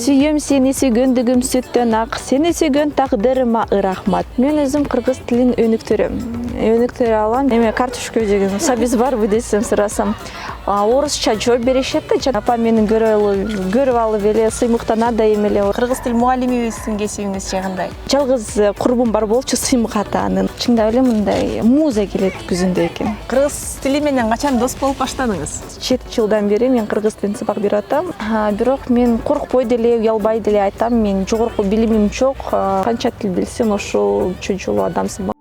Сүйем сені сүйгендігім сүттен ақ, сені сүйген тағдырыма рахмат. Мен өзім қырғыз тілін өніктіре алам. Еме картошка деген сабиз бар бу десем сұрасам. Орысша жооп беришет да, апа менің көріп алып эле сыймыктанады эмеле. Кыргыз тил мугалимибиздин кесибиңиз кандай? Жалгыз курбум бар болчу сыймык анын. Чындап эле мындай муза келет күзүндө экен. Кыргыз тили менен качан дос болуп баштадыңыз? 7 жылдан бери мен кыргыз тилин сабак берип атам. Бирок мен коркпой деле, уялбай деле айтам, мен жогорку билимим жок. Канча тил билсем, ошол чөйчөлүү адамсың.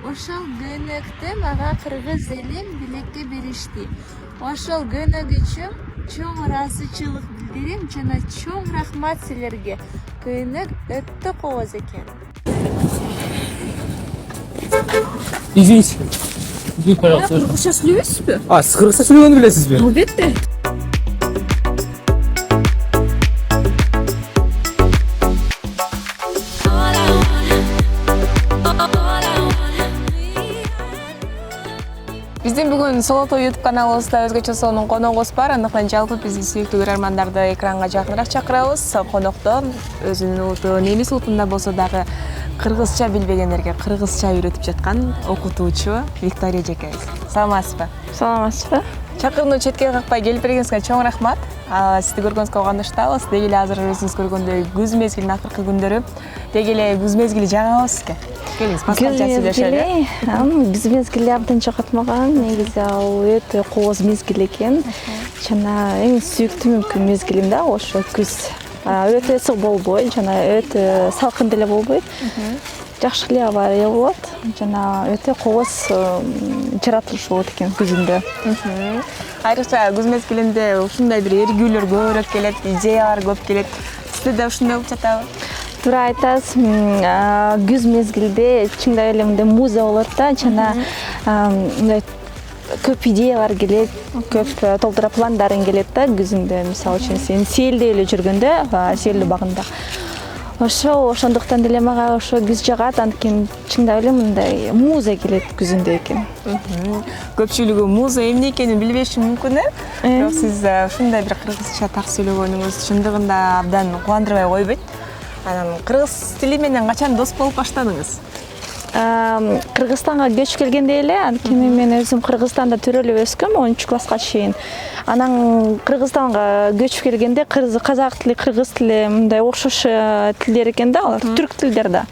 Ошол көнөктө мага кыргыз элин билекке беришти. Ошол көнөк үчүн чоң ыраазычылык билдирем жана чоң рахмат силерге. Көнөк өтө кооз экен. Извините. Извините, пожалуйста. Кыргызча сүйлөйсүзбү? Сиз кыргызча сүйлөгөнү билесизби? Албетте. Биздин бүгүн Солото YouTube каналыбызда өзгөчө сонун коногубуз бар. Андыктан жалпы биздин сүйүктүү көрөрмандарды экранга жакыныраак чакырабыз. Конокто өзүнүн улуту немис улутунда болсо дагы кыргызча билбегендерге кыргызча үйрөтүп жаткан окутуучу Виктория эжекебиз. Саламатсызбы? Саламатсызбы? Чакырууну четке какпай келип бергениңизге чоң рахмат. Сизди көргөнүзгө кубанычтабыз. Деги эле азыр өзүңүз көргөндөй күз мезгилинин акыркы күндөрү. Деги эле күз мезгили жагабы сизге? Келиңиз, паскалча сүйлөшөлү. Күз мезгили абдан жагатмаган. Негизи ал өтө кооз мезгил экен. Жана эң сүйүктүү мүмкүн мезгилим да ошо күз. Өтө ысык болбойт, жана өтө салкын деле болбойт. Жакшы эле аба ырайы болот. Жана өтө кооз жаратылыш болот экен күзүндө. Айрыкча күз мезгилинде ушундай бир эргүүлөр көбүрөөк келет, идеялар көп келет. Сизде да ушундай болуп жатабы? Туура айтасыз. Күз мезгилде чындап эле мындай муза болот да, жана мындай көп идеялар келет, көп толтура пландарың келет да күзүндө. Мисалы үчүн сен селде эле жүргөндө, селдүү багында. Ошондуктан деле мага ошо күз жагат, анткени чындап эле мындай муза келет күзүндө экен. Көпчүлүгү муза эмне экенин билбеши мүмкүн, бирок сиз ушундай бир кыргызча так сүйлөгөнүңүз чындыгында абдан кубандырбай койбойт. Анан кыргыз тили менен качан дос болуп баштадыңыз? Кыргызстанга көчүп келгенде эле, анткени мен өзүм Кыргызстанда төрөлүп өскөм 10-класска чейин. Анан Кыргызстанга көчүп келгенде казак тили, кыргыз тили мындай окшош тилдер экен да, алар түрк тилдер да.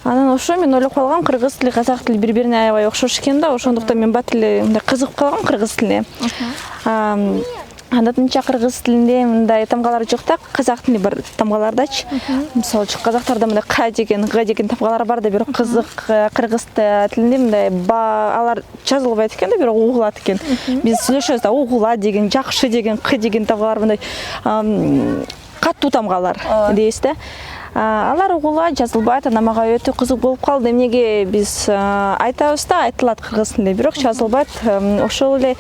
Анан ошо мен ойлоп калгам, кыргыз тили, казак тили бири-бирине аябай окшош экен да, ошондуктан мен бат эле мындай кызыгып калгам кыргыз тилине. Андатынча кыргыз тилинде мындай тамгалар жок да, казак тилинде бар тамгалардачы. Мисалы үчүн казактарда мындай к деген, г деген тамгалар бар да, бирок кыргыз тилинде мындай алар жазылбайт экен да, бирок угулат экен. Биз сүйлөшөбүз да, угула деген, жакшы деген, к деген тамгалар мындай катуу тамгалар дейбиз да. Алар угула жазылбайт, анан мага өтө кызык болуп калды. Эмнеге биз айтабыз да, айтылат кыргыз тилинде, бирок жазылбайт. Ошол эле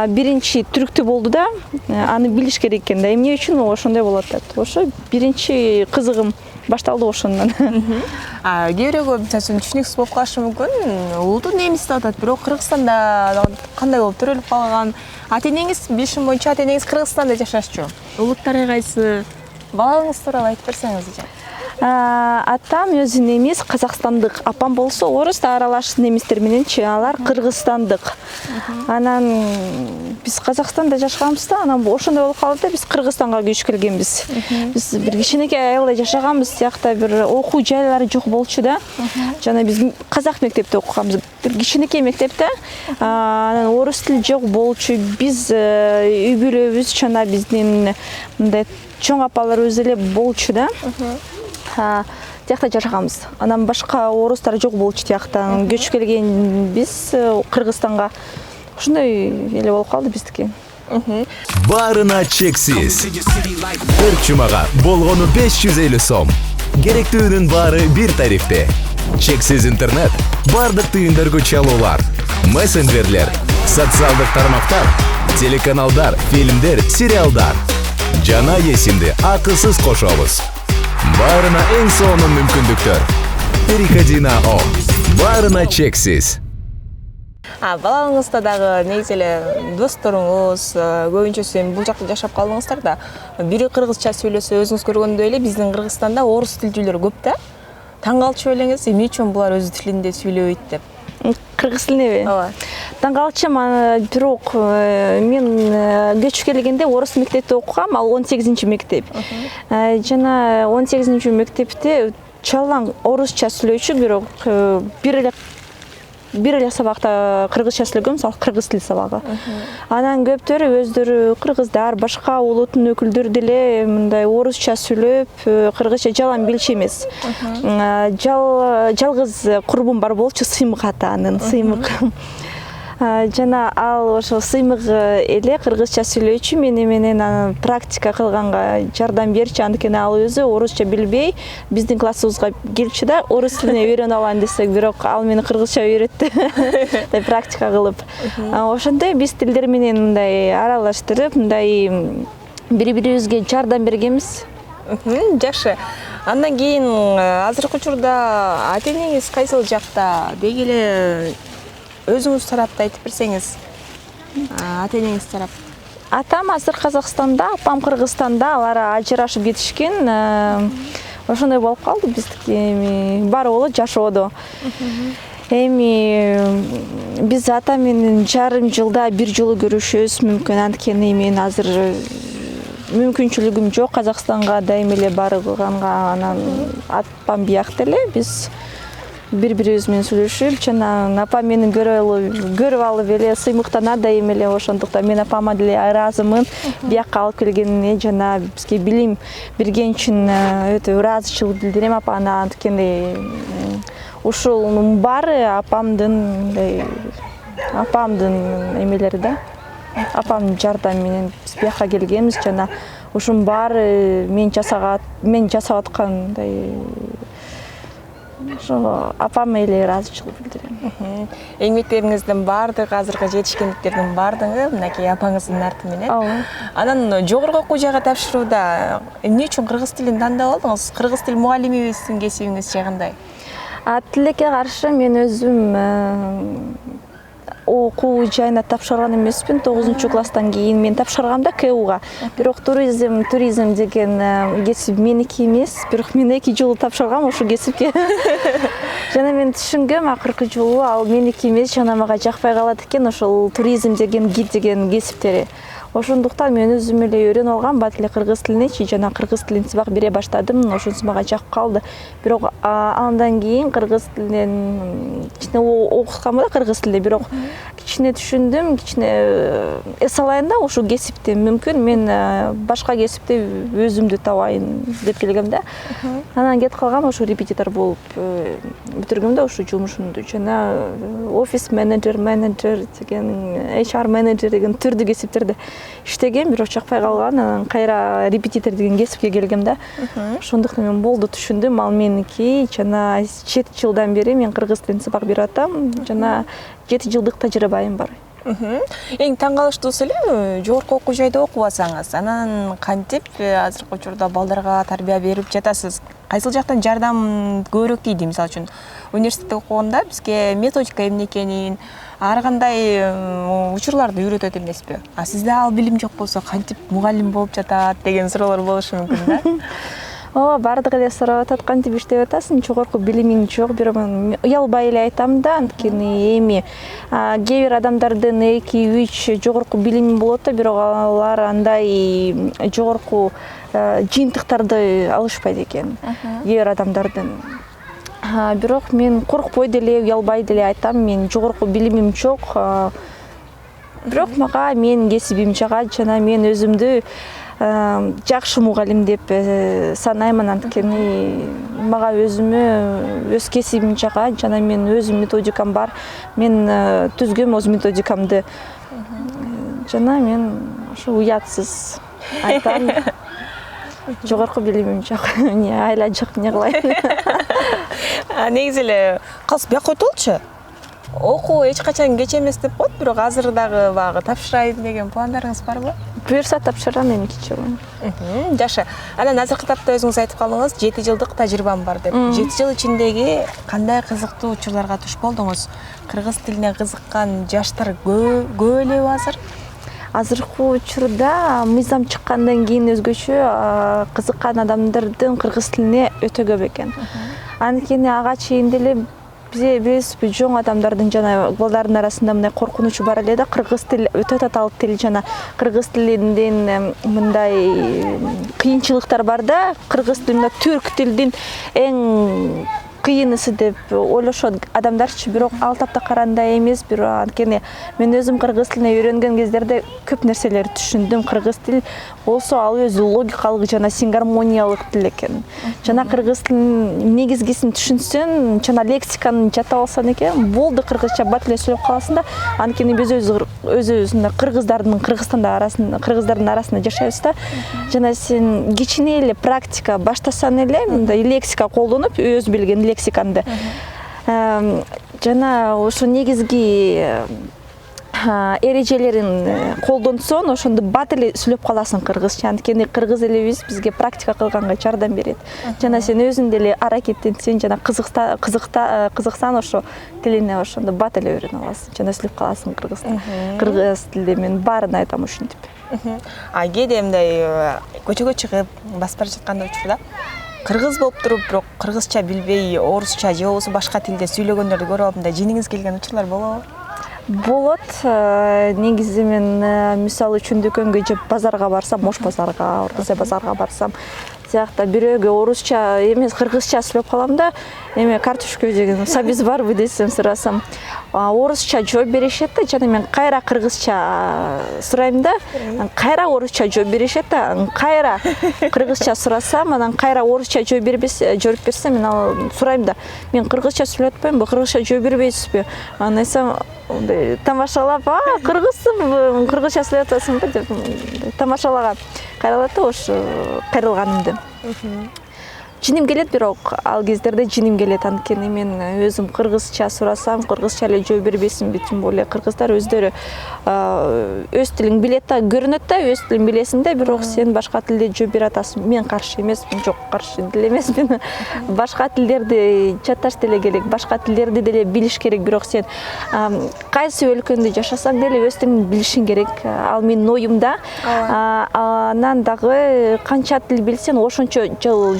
биринчи түрктүү болду да, аны билиш керек экен да. Эмне үчүн ошондой болот деп. Ошо биринчи кызыгым башталды ошондон. Кээ бирөөгө түшүнүксүз болуп калышы мүмкүн. Улуту немис деп атат, бирок Кыргызстанда кандай болуп төрөлүп калган? Ата-энеңиз билишим боюнча ата-энеңиз Кыргызстанда жашашчу. Улуттары кайсы? Балаңыз тууралуу айтып берсеңиз. Атам өзү немис, казакстандык. Апам болсо орус да аралаш немистер мененчи, алар кыргызстандык. Анан биз Казакстанда жашаганбыз да, анан ошондой болуп калды да, биз Кыргызстанга көчүп келгенбиз. Биз бир кичинекей айылда жашаганбыз, тиякта бир окуу жайлары жок болчу да. Жана биз казак мектепте окуганбыз, бир кичинекей мектепте. Анан орус тили жок болчу. Биз үй бүлөбүз жана биздин мындай чоң апаларыбыз эле болчу да. Тиякта жашаганбыз. Анан башка орустар жок болчу тиякта. Көчүп келген биз Кыргызстанга. Ушундай эле болуп калды биздики. Барына чексиз. Бир чумага болгону 550 сом. Керектүүнүн баары бир тарифте. Чексиз интернет, бардык тыйындыргы чалуулар, мессенджерлер, социалдык тармактар, телеканалдар, фильмдер, сериалдар. Жана эсимди акысыз кошобуз. Баарына эң сонун мүмкүндүктөр. Переходи на ОМ. Баарына чексиз. Балаңызда дагы негизи эле досторуңуз көбүнчөсү эми бул жакта жашап калдыңыздар да. Бири кыргызча сөйлөсө өзүңүз көргөндөй эле биздин Кыргызстанда орус тилдүүлөр көп да. Таң калчу белеңиз, эмне үчүн булар өз тилинде сүйлөбөйт деп? Кыргыз тилинеби? Ооба. Таң калчумун, бирок мен көчүп келгенде орус мектепте окугам, ал 18-мектеп. Жана 18-мектепте чалаң орусча сүйлөчү, бирок бир эле сабакта кыргызча сүйлөгөм, мисалы кыргыз тил сабагы. Анан көптөрү өздөрү кыргыздар, башка улуттун өкүлдөрү деле мындай орусча сүйлөп, кыргызча жалаң билчү эмес. Жалгыз курбум бар болчу, Сыймык ата, анын Сыймык. Жана ал ошо Сыймык эле кыргызча сүйлөчү, менен практика кылганга жардам берчү, анткени ал өзү орусча билбей биздин классыбызга келчү да, орус тилине үйрөнүп алайын десек, бирок ал мени кыргызча үйрөттү. Практика кылып. Ошондой биз тилдер менен мындай аралаштырып, мындай бири-бирибизге жардам бергенбиз. Жакшы. Андан кийин азыркы учурда ата-энеңиз кайсыл жакта? Деги эле өзүңүз тарапты айтып берсеңиз. Ата-энеңиз тарап. Атам азыр Казакстанда, апам Кыргызстанда, алар ажырашып кетишкен. Ошондой болуп калды, биздики эми бар боло жашоодо. Эми биз ата менен жарым жылда бир жолу көрүшөбүз мүмкүн, анткени мен азыр мүмкүнчүлүгүм жок Казакстанга дайым эле барганга. Анан апам биякта эле, биз бири-бирибиз менен сүйлөшүп, жана апам мени көрүп алып эле сыймыктана дайым эле, ошондуктан мен апама деле ыраазымын биякка алып келгенине, жана бизге билим берген үчүн өтө ыраазычылык билдирем апана, анткени ушунун баары апамдын эмелери да. Апамдын жардамы менен биз биякка келгенбиз, жана ушунун баары мен жасап аткан ошо апама эле ыраазычылык билдирем. Эңбектериңиздин баардыгы, азыркы жетишкендиктердин баардыгы мынакей апаңыздын арты менен. Анан жогорку окуу жайга тапшырууда эмне үчүн кыргыз тилин тандап алдыңыз? Кыргыз тил мугалимибиздин кесибиңиз же кандай? Тилекке каршы мен өзүм окуу жайына тапшырган эмеспин. 9-класстан кийин мен тапшыргам да КУга. Бирок туризм деген кесип меники эмес, бирок мен 2 жолу тапшыргам ошол кесипке. Жана мен түшүнгөм, акыркы жолу ал меники эмес, жана мага жакпай калат экен ошол туризм деген, гид деген кесиптери. Ошондуктан мен өзүм эле үйрөнүп алгам бат эле кыргыз тилинечи, жана кыргыз тилин сабак бере баштадым, ошонусу мага жакып калды. Бирок андан кийин кыргыз тилинен кичине окуткам да кыргыз тилде, бирок кичине түшүндүм, кичине эс алайын да ушул кесипти, мүмкүн мен башка кесипте өзүмдү табайын деп келгем да. Анан кетип калгам, ошо репетитор болуп бүтүргөм да ушул жумушумду, жана офис менеджер деген, HR менеджер деген түрдүү кесиптерде иштеген, бирок жакпай калган. Анан кайра репетитор деген кесипке келгем да. Ошондуктан мен болду түшүндүм, ал меники, жана 7 жылдан бери мен кыргыз тилин сабак берип атам, жана 7 жылдык тажрыйбам бар. Эң таң калыштуусу эле жогорку окуу жайда окуп атсаңыз, анан кантип азыркы учурда балдарга тарбия берип жатасыз? Кайсыл жактан жардам көбүрөөк тийди? Мисалы үчүн университетте окуганда бизге методика эмне экенин, ар кандай учурларды үйрөтөт эмеспи? А сизде ал билим жок болсо кантип мугалим болуп жатат деген суроолор болушу мүмкүн да? Ооба, бардыгы эле сурап атат, кантип иштеп атасың, жогорку билимиң жок, бирок уялбай эле айтам да, анткени эми кээ бир адамдардын 2-3 жогорку билими болот да, бирок алар андай жогорку жыйынтыктарды алышпайт экен. Кээ бир адамдардын. Бирок мен коркпой деле, уялбай деле айтам, мен жогорку билимим жок. Бирок мага менин кесибим жагат, жана мен өзүмдү жакшы мугалим деп санаймын, анткени мага өзүмө өз кесибим жагат, жана мен өзүм методикам бар. Мен түзгөм өз методикамды. Жана мен ошо уятсыз айтам. Жогорку билимим жок. Эмне айла жок, эмне кылайын? Негизи эле кыз бияк койтолчу. Окуу эч качан кеч эмес деп коет, бирок азыр дагы багы тапшырайын деген пландарыңыз барбы? буюрса тапшырам эми кичи. Жакшы. Анан азыркы тапта өзүңүз айтып калдыңыз, 7 жылдык тажрыйбам бар деп. 7 жыл ичиндеги кандай кызыктуу учурларга туш болдуңуз? Кыргыз тилине кызыккан жаштар көп элеби азыр? Азыркы учурда мыйзам чыккандан кийин өзгөчө кызыккан адамдардын кыргыз тилине өтө көп экен. Анткени ага чейин деле биз жоң адамдардын жана балдардын арасында мындай коркунучу бар эле да, кыргыз тили өтө татаал тил жана кыргыз тилинин мындай кыйынчылыктар бар да, кыргыз тилинде түрк тилдин эң кыйынысы деп ойлошот адамдарчы, бирок ал тапта карандай эмес. Бирок анткени мен өзүм кыргыз тилине үйрөнгөн кездерде көп нерселерди түшүндүм. Кыргыз тил болсо ал өзү логикалык жана сингармониялык тил экен. Жана кыргыз тилинин негизгисин түшүнсөң, жана лексиканы жаттап алсаң экен, болду, кыргызча бат эле сүйлөп каласың да. Анткени биз өзүбүздүн кыргыздардын арасында жашайбыз да. Жана сен кичине эле практика баштасаң эле, мындай лексика колдонуп, өз билген лексиканды. Жана ошо негизги эрежелерин колдонсоң, ошондо бат эле сүйлөп каласың кыргызча. Анткени кыргыз элебиз бизге практика кылганга жардам берет. Жана сен өзүң деле аракеттенсең, жана кызыксаң ошо тилине, ошондо бат эле үйрөнүп аласың, жана сүйлөп каласың кыргыз тилде. Мен баарын айтам ушинтип. Кээде мындай көчөгө чыгып басып бара жатканда учурда кыргыз болуп туруп, бирок кыргызча билбей, орусча же болбосо башка тилде сүйлөгөндөрдү көрүп алып, мындай жеңиңиз келген учурлар болобу? Болот. Негизи мен мисалы үчүн дүкөнгө же базарга барсам, Ош базарга, Ордозе базарга барсам, сиякта бирөөгө орусча эмес кыргызча сүйлөп калам да, эме картошка жеген сабиз барбы десем сурасам, орусча жооп беришет да, жана мен кайра кыргызча сурайм да, кайра орусча жооп беришет да, кайра кыргызча сурасам, анан кайра орусча жооп берсе, мен ал сурайм да, мен кыргызча сүйлөп атпаймынбы, кыргызча жооп бербейсизби? Анан айтсам, тамашалап, кыргызсың, кыргызча сүйлөп атасыңбы деп тамашалаган. Кайралат да ошо кайрылганымды. Жиним келет, бирок ал кездерде жиним келет. Анткени мен өзүм кыргызча сурасам, кыргызча эле жооп бербесинби, тим более кыргыздар өздөрү өз тилиң билет да, көрүнөт да, өз тилиң билесиң да, бирок сен башка тилде жооп бере атасың. Мен каршы эмесмин, жок, каршы деле эмесмин. Башка тилдерди жатташ деле керек, башка тилдерди деле билиш керек, бирок сен кайсы өлкөндө жашасаң деле өз тилиңди билишиң керек. Ал менин оюм да. Анан дагы канча тил билсең, ошончо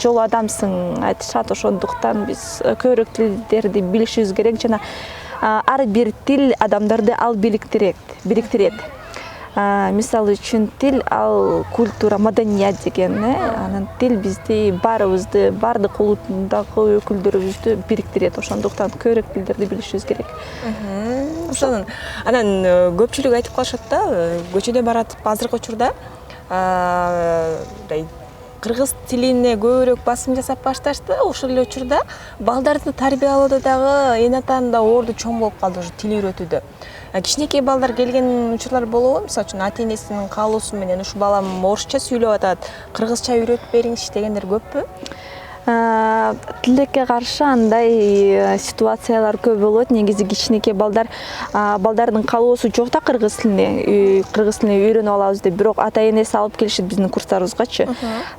жол адамсың айтышат. Ошондуктан биз көбүрөөк тилдерди билишибиз керек, жана ар бир тил адамдарды ал бириктирет. Мисалы үчүн тил ал культура, маданият деген, анан тил бизди баарыбызды, баардык улуттундагы өкүлдөрүбүздү бириктирет. Ошондуктан көбүрөөк тилдерди билишибиз керек. Ошонун анан көпчүлүк айтып калышат да, көчөдө баратып азыркы учурда кыргыз тилине көбүрөөк басым жасап башташты. Ошол эле учурда балдарды тарбиялоодо дагы эне атанын да орду чоң болуп калды ошо тил үйрөтүүдө. Кичинекей балдар келген учурлар болобу? Мисалы үчүн ата-энесинин каалоосу менен ушу балам орусча сүйлөп атат, кыргызча үйрөтүп бериңичи дегендер көппү? Тилекке каршы андай ситуациялар көп болот. Негизи кичинекей балдардын каалоосу жок да кыргыз тилине үйрөнүп алабыз деп, бирок ата-энеси алып келишет биздин курстарыбызгачы.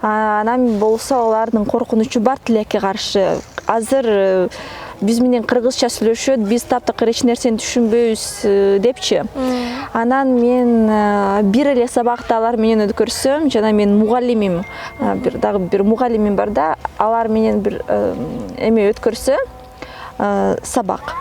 Анан болсо алардын коркунучу бар тилекке каршы. Азыр биз менен кыргызча сүйлөшөт, биз таптакыр эч нерсени түшүнбөйбүз депчи. Анан мен бир эле сабакты алар менен өткөрсөм, жана мен мугалимим, дагы бир мугалимим бар да, алар менен бир эме өткөрсө, сабак.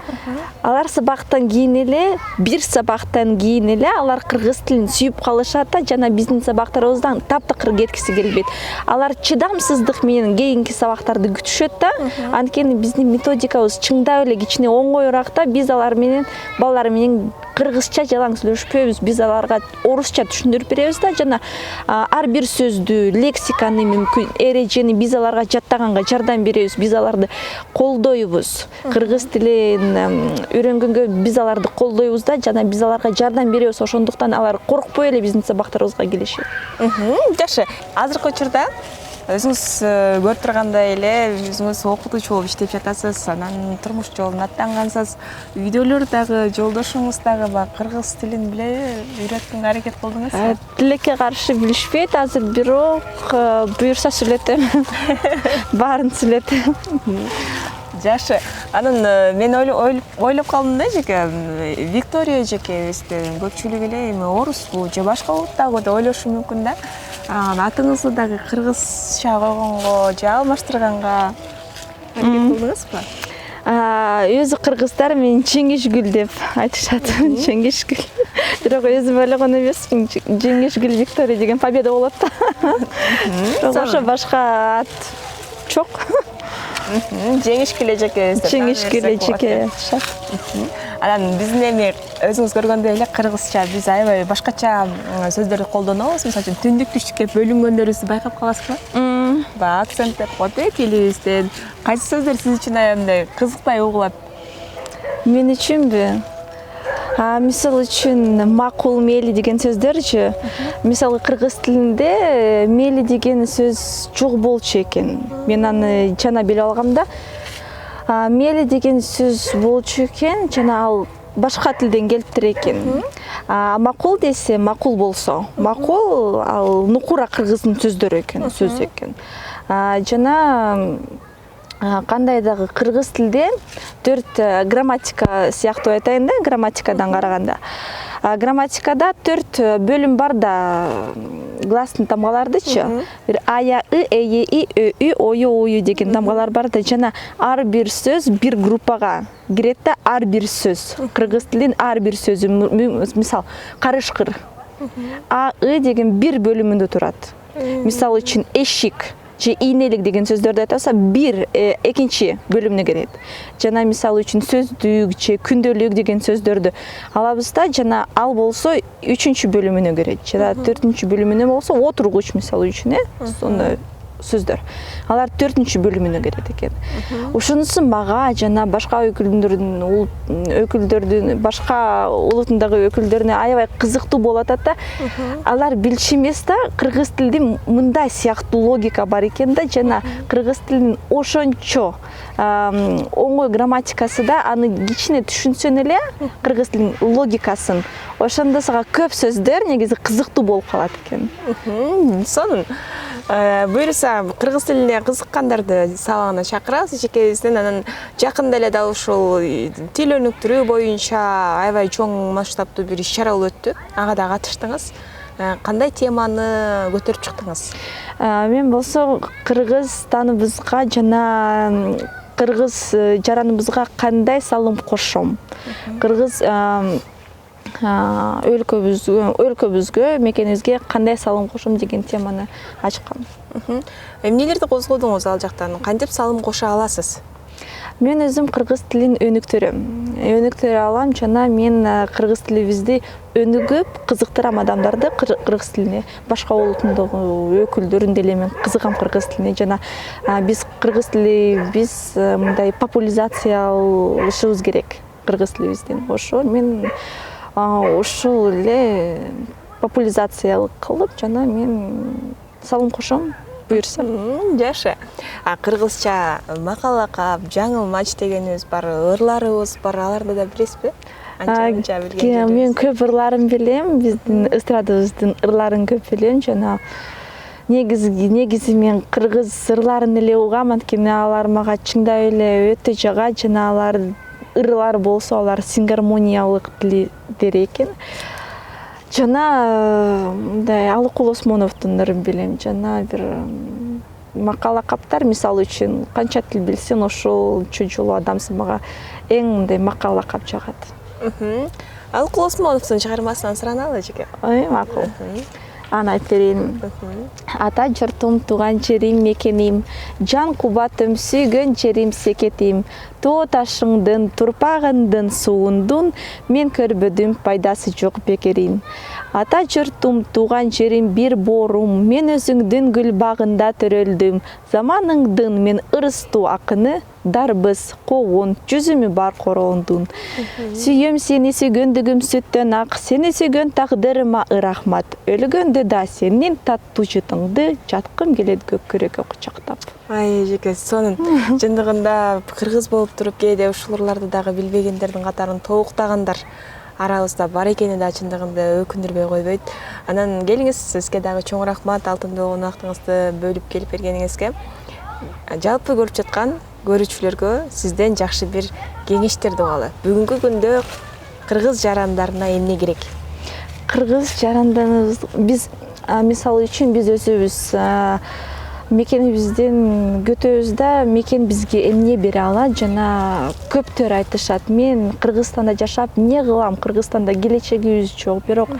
Алар сабактан кийин эле, бир сабактан кийин эле алар кыргыз тилин сүйүп калышат да, жана биздин сабактарыбыздан таптакыр кеткиси келбейт. Алар чыдамсыздык менен кийинки сабактарды күтүшөт да. Анткени биздин методикабыз чындап эле кичине оңоюраак да, биз алар менен, балдар менен кыргызча жалаң сүйлөшпөйбүз. Биз аларга орусча түшүндүрүп беребиз да, жана ар бир сөздү, лексиканы, мүмкүн эрежени биз аларга жаттаганга жардам беребиз. Биз аларды колдойбуз. Кыргыз тилин үйрөнгөнгө биз аларды колдойбуз да, жана биз аларга жардам беребиз. Ошондуктан алар коркпой эле биздин сабактарыбызга келишет. Жакшы. Азыркы учурда өзүңүз көрүп тургандай эле өзүңүз окутуучу болуп иштеп жатасыз, анан турмуш жолуна аттангансыз. Үйдөлөр дагы, жолдошуңуз дагы баягы кыргыз тилин билеби, үйрөткөнгө аракет кылдыңызбы? Тилекке каршы билишпейт азыр, бирок буюрса сүйлөтөм. Баарын сүйлөтөм. Жакшы. Анан мен ойлоп калдым да жеке, Виктория жекебиздин көпчүлүгү эле эми орусбу же башка улуттагы деп ойлошу мүмкүн да. Атыңызды дагы кыргызча койгонго же алмаштырганга аракет кылдыңызбы? Өзү кыргыздар мени Чеңгишгүл деп айтышат. Чеңгишгүл. Бирок өзүм ойлогон эмесмин. Чеңгишгүл Виктория деген победа болот да. Бирок ошо башка ат жок. Жеңишкүл эжекебиз деп. Чеңгишгүл эжеке. Анан биздин эми өзүңүз көргөндөй эле кыргызча биз аябай башкача сөздөрдү колдонобуз. Мисалы үчүн түндүк түштүккө бөлүнгөндөрүбүздү байкап каласызбы? Баягы акценттер коет тилибизден. Кайсы сөздөр сиз үчүн аябай кызыктай угулат? Мен үчүнбү? Мисалы үчүн макул, мели деген сөздөрчү. Мисалы кыргыз тилинде мели деген сөз жок болчу экен. Мен аны жана билип алгам да. Мели деген сөз болчу экен, жана ал башка тилден келиптир экен. Макул десе, макул болсо. Макул ал нукура кыргыздын сөздөрү экен, сөз экен. Жана кандай дагы кыргыз тилде 4 грамматика сыяктуу айтайын да, грамматикадан караганда. Грамматикада 4 бөлүм бар да, гластын тамгалардычы. А, Я, И, Э, И, Ö, Ü, Ою, Ою деген тамгалар бар да, жана ар бир сөз бир группага кирет да, ар бир сөз. Кыргыз тилинин ар бир сөзү, мисал, карышкыр. А, И деген бир бөлүмүндө турат. Мисалы үчүн эшик же ийнелик деген сөздөрдү айтса, бир экинчи бөлүмүнө кирет. Жана мисалы үчүн сөздүк же күндөлүк деген сөздөрдү алабыз да, жана ал болсо 3-чү бөлүмүнө кирет. Жана 4-чү бөлүмүнө болсо отургуч мисалы үчүн, сондай сөздөр. Алар 4-чү бөлүмүнө кирет экен. Ушунусу мага жана башка өкүлдөрдүн, башка улутундагы өкүлдөрүнө аябай кызыктуу болуп атат да. Алар билиши эмес да, кыргыз тилинин мындай сыяктуу логика бар экен да, жана кыргыз тилинин ошончо оңой грамматикасы да, аны кичине түшүнсөң эле кыргыз тилинин логикасын, ошондо сага көп сөздөр негизи кызыктуу болуп калат экен. Сонун. Буюрса, кыргыз тилине кызыккандарды сабагына чакырабыз эжекебизден. Анан жакында эле дал ушул тил өнүктүрүү боюнча аябай чоң масштабтуу бир иш-чара болуп өттү. Ага да катыштыңыз. Кандай теманы көтөрүп чыктыңыз? Мен болсо кыргызстаныбызга жана кыргыз жараныбызга кандай салым кошом? Кыргыз өлкөбүзгө, мекенибизге кандай салым кошом деген теманы ачкам. Эмнелерди козгодуңуз ал жактан? Кантип салым коша аласыз? Мен өзүм кыргыз тилин өнүктүрө алам, жана мен кыргыз тилибизди өнүгүп кызыктырам адамдарды кыргыз тилине. Башка улутундагы өкүлдөрүн деле мен кызыгам кыргыз тилине, жана биз кыргыз тили мындай популяризациялашыбыз керек кыргыз тилибиздин. Ошо мен ушул эле популяризация кылып, жана мен салым кошом, буюрса. Жакшы. Кыргызча макала кап, жаңыл мач дегенибиз бар, ырларыбыз бар, аларды да билесизби? Мен көп ырларын билем, биздин эстрадабыздын ырларын көп билем, жана негизи мен кыргыз ырларын эле угам, анткени алар мага чындап эле өтө жагат, жана алар ырлар болсо алар сингармониялык тилдер экен. Жана мындай Алыкул Осмоновдун ырын билем, жана бир макала каптар, мисалы үчүн канча тил билсең ошолчо жолу адамсың, мага эң мындай макала кап жагат. Алыкул Осмоновдун чыгармасынан сураналы жеке. Макул. Аны айтып берейин. Ата журтум, тууган жерим, мекеним, жан кубатым, сүйгөн жерим, секетим. тоо ташыңдын турпагыңдын суундун мен көрбөдүм пайдасы жок бекерин. Ата журтум, тууган жерим бир боорум, мен өзүңдүн гүл багында төрөлдүм. Заманыңдын мен ырыстуу акыны, дарбыз, коон, жүзүмү бар короондун. Сүйөм сени сүйгөндүгүм сүттөн ак, сени сүйгөн тагдырыма ырахмат. Өлгөндө да сенин таттуу жытыңды жаткым келет көккөрөккө кучактап. Ай жеке, сонун чындыгында кыргыз болуп туруп кээде ушуларды дагы билбегендердин катарын толуктагандар арабызда бар экени да чындыгында өкүндүрбөй койбойт. Анан келиңиз, сизге дагы чоң рахмат алтындуу конактыгыңызды бөлүп келип бергениңизге. Жалпы көрүп жаткан көрүүчүлөргө сизден жакшы бир кеңештерди угалы. Бүгүнкү күндө кыргыз жарандарына эмне керек? Кыргыз жарандарыбыз биз мисалы үчүн биз өзүбүз мекенибизден көтөбүз да, мекен бизге эмне бере алат жана көптөр айтышат. Мен Кыргызстанда жашап эмне кылам? Кыргызстанда келечегибиз жок. Бирок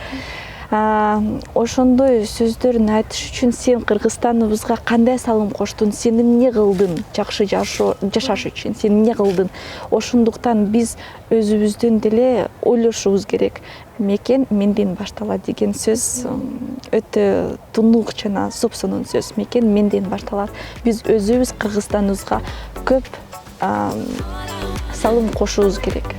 ошондой сөздөрүн айтыш үчүн сен Кыргызстаныбызга кандай салым коштун? Сен эмне кылдың жакшы жашаш үчүн? Сен эмне кылдың? Ошондуктан биз өзүбүздүн деле ойлошубуз керек. Мекен менден башталат деген сөз өтө тунук жана собственный сөз. Мекен менден башталат. Биз өзүбүз Кыргызстаныбызга көп салым кошубуз керек.